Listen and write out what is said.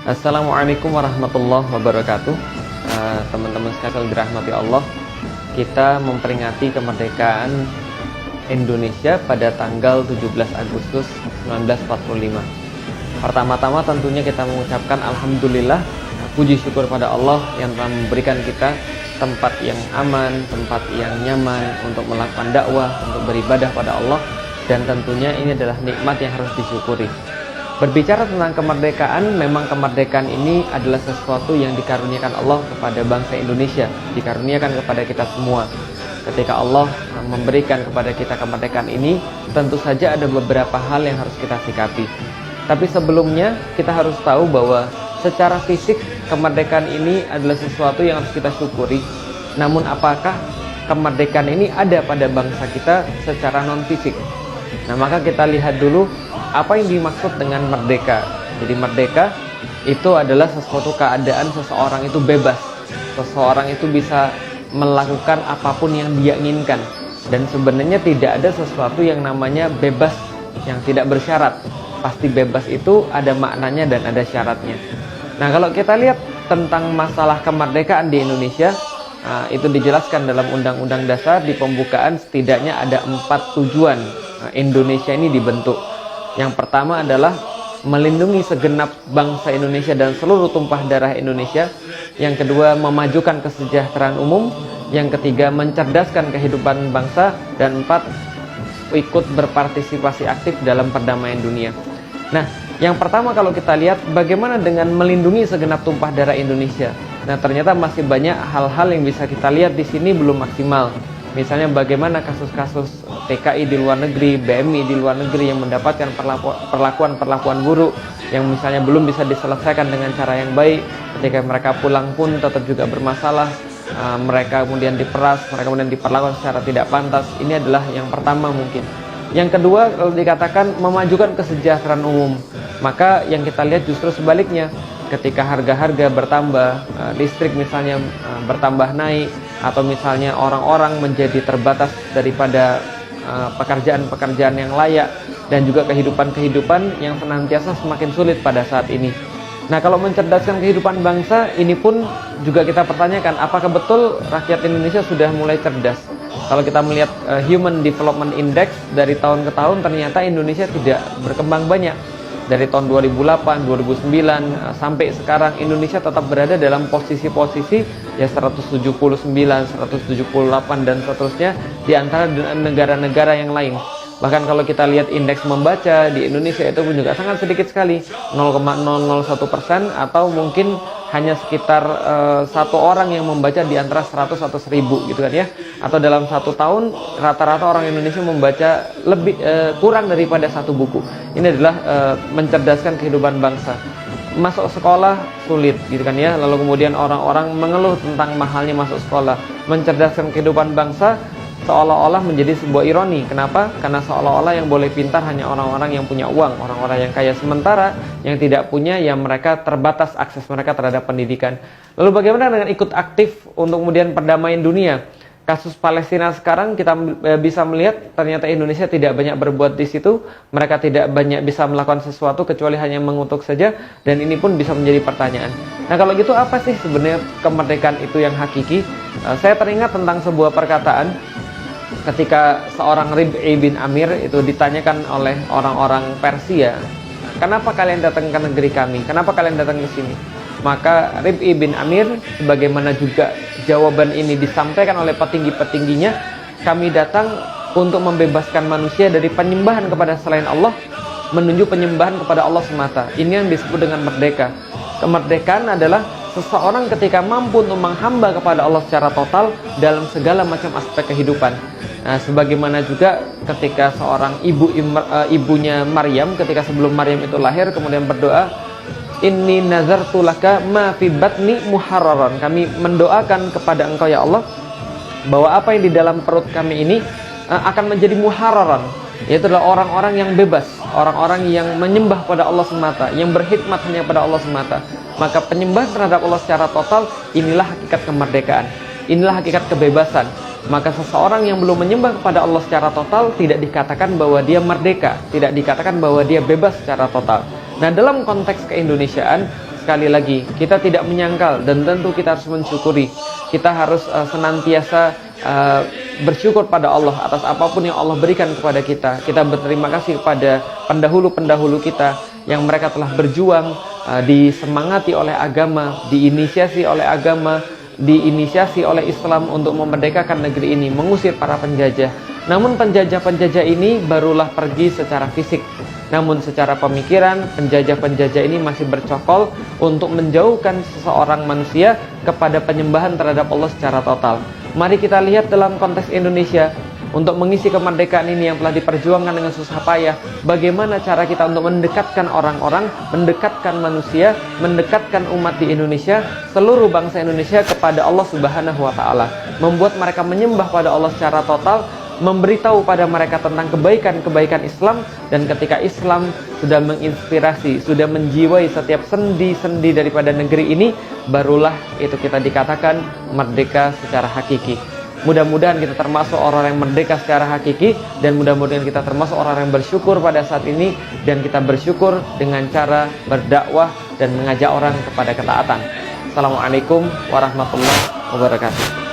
Assalamualaikum warahmatullahi wabarakatuh. Teman-teman sekalian dirahmati Allah, kita memperingati kemerdekaan Indonesia pada tanggal 17 Agustus 1945. Pertama-tama tentunya kita mengucapkan Alhamdulillah, puji syukur pada Allah yang telah memberikan kita tempat yang aman, tempat yang nyaman untuk melakukan dakwah, untuk beribadah pada Allah, dan tentunya ini adalah nikmat yang harus disyukuri. Berbicara tentang kemerdekaan, memang kemerdekaan ini adalah sesuatu yang dikaruniakan Allah kepada bangsa Indonesia, dikaruniakan kepada kita semua. Ketika Allah memberikan kepada kita kemerdekaan ini, tentu saja ada beberapa hal yang harus kita sikapi. Tapi sebelumnya, kita harus tahu bahwa secara fisik kemerdekaan ini adalah sesuatu yang harus kita syukuri. Namun apakah kemerdekaan ini ada pada bangsa kita secara non-fisik? Nah, maka kita lihat dulu apa yang dimaksud dengan merdeka. Jadi merdeka itu adalah sesuatu keadaan seseorang itu bebas. Seseorang itu bisa melakukan apapun yang dia inginkan. Dan sebenarnya tidak ada sesuatu yang namanya bebas yang tidak bersyarat. Pasti bebas itu ada maknanya dan ada syaratnya. Nah, kalau kita lihat tentang masalah kemerdekaan di Indonesia, itu dijelaskan dalam Undang-Undang Dasar di pembukaan setidaknya ada 4 tujuan Indonesia ini dibentuk. Yang pertama adalah melindungi segenap bangsa Indonesia dan seluruh tumpah darah Indonesia. Yang kedua, memajukan kesejahteraan umum. Yang ketiga, mencerdaskan kehidupan bangsa. Dan 4, ikut berpartisipasi aktif dalam perdamaian dunia. Nah, yang pertama kalau kita lihat bagaimana dengan melindungi segenap tumpah darah Indonesia. Nah, ternyata masih banyak hal-hal yang bisa kita lihat di sini belum maksimal. Misalnya bagaimana kasus-kasus TKI di luar negeri, BMI di luar negeri yang mendapatkan perlakuan buruk yang misalnya belum bisa diselesaikan dengan cara yang baik. Ketika mereka pulang pun tetap juga bermasalah. Mereka kemudian diperas, mereka kemudian diperlakukan secara tidak pantas. Ini adalah yang pertama mungkin. Yang kedua, kalau dikatakan memajukan kesejahteraan umum, maka yang kita lihat justru sebaliknya. Ketika harga-harga bertambah, listrik misalnya bertambah naik, atau misalnya orang-orang menjadi terbatas daripada pekerjaan-pekerjaan yang layak, dan juga kehidupan-kehidupan yang senantiasa semakin sulit pada saat ini. Nah, kalau mencerdaskan kehidupan bangsa, ini pun juga kita pertanyakan, apakah betul rakyat Indonesia sudah mulai cerdas? Kalau kita melihat Human Development Index dari tahun ke tahun, ternyata Indonesia tidak berkembang banyak. Dari tahun 2008, 2009 sampai sekarang Indonesia tetap berada dalam posisi-posisi ya 179, 178 dan seterusnya di antara negara-negara yang lain. Bahkan kalau kita lihat indeks membaca di Indonesia itu pun juga sangat sedikit sekali, 0,001% atau mungkin hanya sekitar 1 orang yang membaca di antara 100 atau 1000 gitu kan ya. Atau dalam 1 tahun rata-rata orang Indonesia membaca lebih kurang daripada 1 buku. Ini adalah mencerdaskan kehidupan bangsa. Masuk sekolah sulit gitu kan ya. Lalu kemudian orang-orang mengeluh tentang mahalnya masuk sekolah. Mencerdaskan kehidupan bangsa seolah-olah menjadi sebuah ironi. Kenapa? Karena seolah-olah yang boleh pintar hanya orang-orang yang punya uang, orang-orang yang kaya. Sementara yang tidak punya, ya mereka terbatas akses mereka terhadap pendidikan. Lalu bagaimana dengan ikut aktif untuk kemudian perdamaian dunia? Kasus Palestina sekarang kita bisa melihat ternyata Indonesia tidak banyak berbuat di situ. Mereka tidak banyak bisa melakukan sesuatu kecuali hanya mengutuk saja. Dan ini pun bisa menjadi pertanyaan. Nah, kalau gitu apa sih sebenarnya kemerdekaan itu yang hakiki? Saya teringat tentang sebuah perkataan ketika seorang Rib'i bin Amir itu ditanyakan oleh orang-orang Persia, kenapa kalian datang ke negeri kami? Kenapa kalian datang ke sini? Maka Rib'i bin Amir, sebagaimana juga jawaban ini disampaikan oleh petinggi-petingginya, kami datang untuk membebaskan manusia dari penyembahan kepada selain Allah, menuju penyembahan kepada Allah semata. Ini yang disebut dengan merdeka. Kemerdekaan adalah seseorang ketika mampu untuk menghamba kepada Allah secara total dalam segala macam aspek kehidupan. Nah, sebagaimana juga ketika seorang ibunya Maryam, ketika sebelum Maryam itu lahir, kemudian berdoa, Inni nazartu laka ma fi batni muharraran. Kami mendoakan kepada engkau ya Allah, bahwa apa yang di dalam perut kami ini akan menjadi muharraran, yaitu adalah orang-orang yang bebas, orang-orang yang menyembah pada Allah semata, yang berkhidmat hanya pada Allah semata. Maka penyembahan terhadap Allah secara total, inilah hakikat kemerdekaan, inilah hakikat kebebasan. Maka seseorang yang belum menyembah kepada Allah secara total tidak dikatakan bahwa dia merdeka, tidak dikatakan bahwa dia bebas secara total. Nah, dalam konteks keindonesiaan, sekali lagi, kita tidak menyangkal dan tentu kita harus mensyukuri. Kita harus senantiasa bersyukur pada Allah atas apapun yang Allah berikan kepada kita. Kita berterima kasih kepada pendahulu-pendahulu kita yang mereka telah berjuang, disemangati oleh agama, diinisiasi oleh agama, diinisiasi oleh Islam untuk memerdekakan negeri ini, mengusir para penjajah. Namun penjajah-penjajah ini barulah pergi secara fisik. Namun secara pemikiran, penjajah-penjajah ini masih bercokol untuk menjauhkan seseorang manusia kepada penyembahan terhadap Allah secara total. Mari kita lihat dalam konteks Indonesia, untuk mengisi kemerdekaan ini yang telah diperjuangkan dengan susah payah, bagaimana cara kita untuk mendekatkan orang-orang, mendekatkan manusia, mendekatkan umat di Indonesia, seluruh bangsa Indonesia kepada Allah Subhanahu wa Ta'ala, membuat mereka menyembah pada Allah secara total, memberitahu pada mereka tentang kebaikan-kebaikan Islam. Dan ketika Islam sudah menginspirasi, sudah menjiwai setiap sendi-sendi daripada negeri ini, barulah itu kita dikatakan merdeka secara hakiki. Mudah-mudahan kita termasuk orang yang merdeka secara hakiki, dan mudah-mudahan kita termasuk orang yang bersyukur pada saat ini, dan kita bersyukur dengan cara berdakwah dan mengajak orang kepada ketaatan. Assalamualaikum warahmatullahi wabarakatuh.